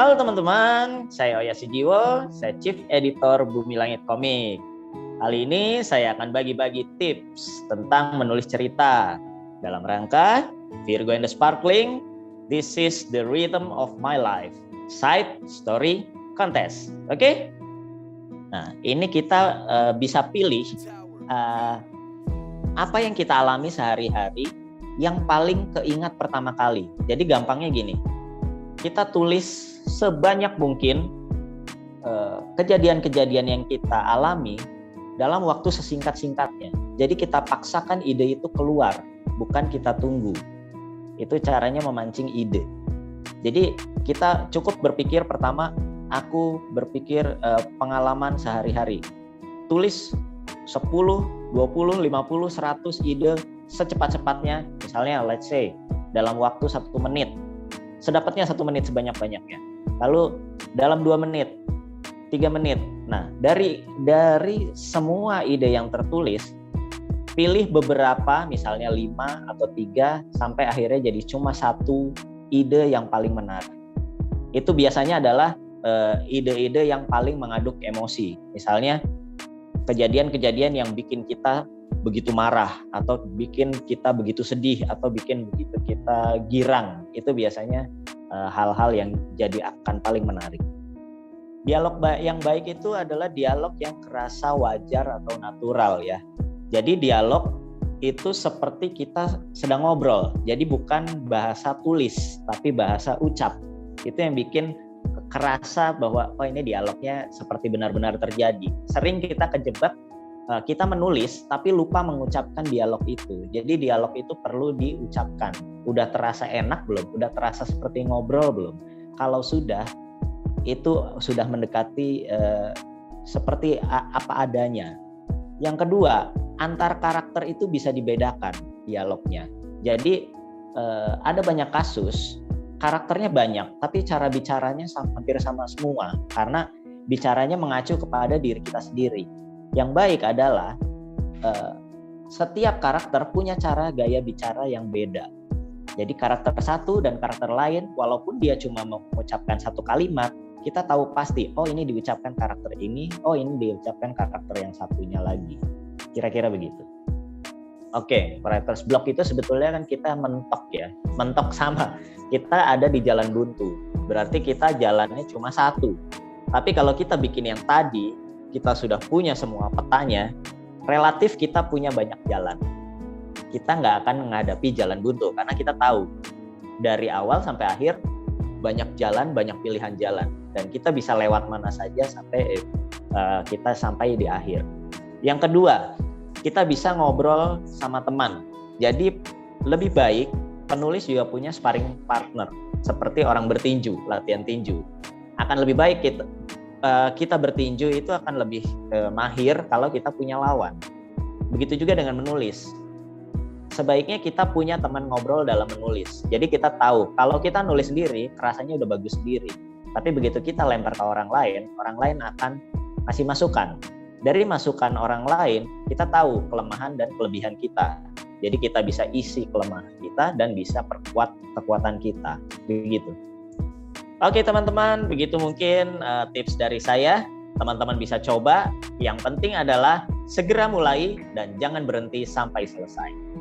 Halo teman-teman, saya Oya Sujiwo, saya Chief Editor Bumi Langit Komik. Kali ini saya akan bagi-bagi tips tentang menulis cerita dalam rangka Virgo and the Sparkling, This is the Rhythm of My Life, Side Story Contest. Oke? Nah, ini kita bisa pilih apa yang kita alami sehari-hari yang paling keingat pertama kali. Jadi gampangnya gini, kita tulis sebanyak mungkin kejadian-kejadian yang kita alami dalam waktu sesingkat-singkatnya. Jadi kita paksakan ide itu keluar, bukan kita tunggu. Itu caranya memancing ide. Jadi kita cukup berpikir pertama, aku berpikir pengalaman sehari-hari. Tulis 10, 20, 50, 100 ide secepat-cepatnya. Misalnya let's say dalam waktu 1 menit. Sedapatnya 1 menit sebanyak-banyaknya. Lalu dalam 2 menit, 3 menit. Nah, dari semua ide yang tertulis, pilih beberapa, misalnya 5 atau 3, sampai akhirnya jadi cuma 1 ide yang paling menarik. Itu biasanya adalah ide-ide yang paling mengaduk emosi. Misalnya, kejadian-kejadian yang bikin kita begitu marah, atau bikin kita begitu sedih, atau bikin begitu kita girang. Itu biasanya hal-hal yang jadi akan paling menarik. Dialog yang baik itu adalah dialog yang kerasa wajar atau natural ya. Jadi dialog itu seperti kita sedang ngobrol. Jadi bukan bahasa tulis, tapi bahasa ucap. Itu yang bikin kerasa bahwa ini dialognya seperti benar-benar terjadi. Sering kita kejebak, kita menulis tapi lupa mengucapkan dialog itu. Jadi dialog itu perlu diucapkan. Udah terasa enak belum? Udah terasa seperti ngobrol belum? Kalau sudah, itu sudah mendekati seperti apa adanya. Yang kedua, antar karakter itu bisa dibedakan dialognya. Jadi ada banyak kasus karakternya banyak, tapi cara bicaranya hampir sama semua karena bicaranya mengacu kepada diri kita sendiri. Yang baik adalah setiap karakter punya cara gaya bicara yang beda. Jadi karakter satu dan karakter lain, walaupun dia cuma mengucapkan 1 kalimat, kita tahu pasti, oh ini diucapkan karakter ini, oh ini diucapkan karakter yang satunya lagi. Kira-kira begitu. Oke, writer's block itu sebetulnya kan kita mentok ya. Mentok sama, kita ada di jalan buntu. Berarti kita jalannya cuma 1. Tapi kalau kita bikin yang tadi, kita sudah punya semua petanya, relatif kita punya banyak jalan. Kita nggak akan menghadapi jalan buntu, karena kita tahu dari awal sampai akhir banyak jalan, banyak pilihan jalan. Dan kita bisa lewat mana saja sampai kita sampai di akhir. Yang kedua, kita bisa ngobrol sama teman. Jadi lebih baik penulis juga punya sparring partner, seperti orang bertinju, latihan tinju. Akan lebih baik kita bertinju itu akan lebih mahir kalau kita punya lawan. Begitu juga dengan menulis. Sebaiknya kita punya teman ngobrol dalam menulis. Jadi kita tahu kalau kita nulis sendiri, rasanya udah bagus sendiri. Tapi begitu kita lempar ke orang lain akan kasih masukan. Dari masukan orang lain, kita tahu kelemahan dan kelebihan kita. Jadi kita bisa isi kelemahan kita dan bisa perkuat kekuatan kita. Begitu. Oke teman-teman, begitu mungkin tips dari saya. Teman-teman bisa coba. Yang penting adalah segera mulai dan jangan berhenti sampai selesai.